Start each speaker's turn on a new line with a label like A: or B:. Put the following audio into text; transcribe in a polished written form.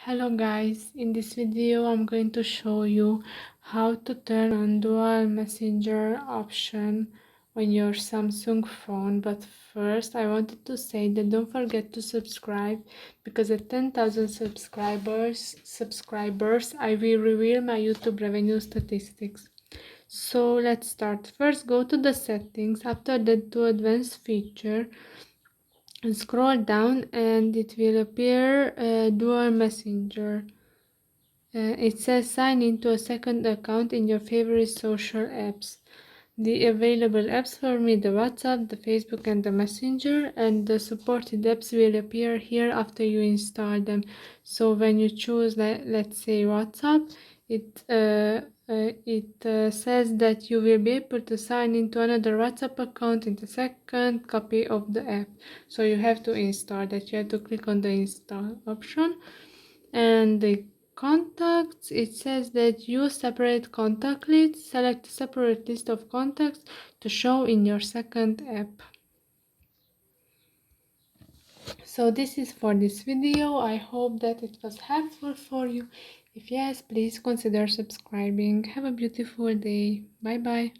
A: Hello guys, in this video I'm going to show you how to turn on dual messenger option on your Samsung phone. But first I wanted to say that don't forget to subscribe, because at 10,000 subscribers I will reveal my YouTube revenue statistics. So let's start. First go to the settings, after that to advanced feature, and scroll down and it will appear dual messenger. It says sign into a second account in your favorite social apps. The available apps for me, the WhatsApp, the Facebook and the Messenger, and the supported apps will appear here after you install them. So when you choose, let's say WhatsApp, it says that you will be able to sign into another WhatsApp account in the second copy of the app. So you have to install that. You have to click on the install option. And the contacts, it says that use separate contact lists. Select a separate list of contacts to show in your second app. So this is for this video. I hope that it was helpful for you. If yes, please consider subscribing. Have a beautiful day. Bye bye.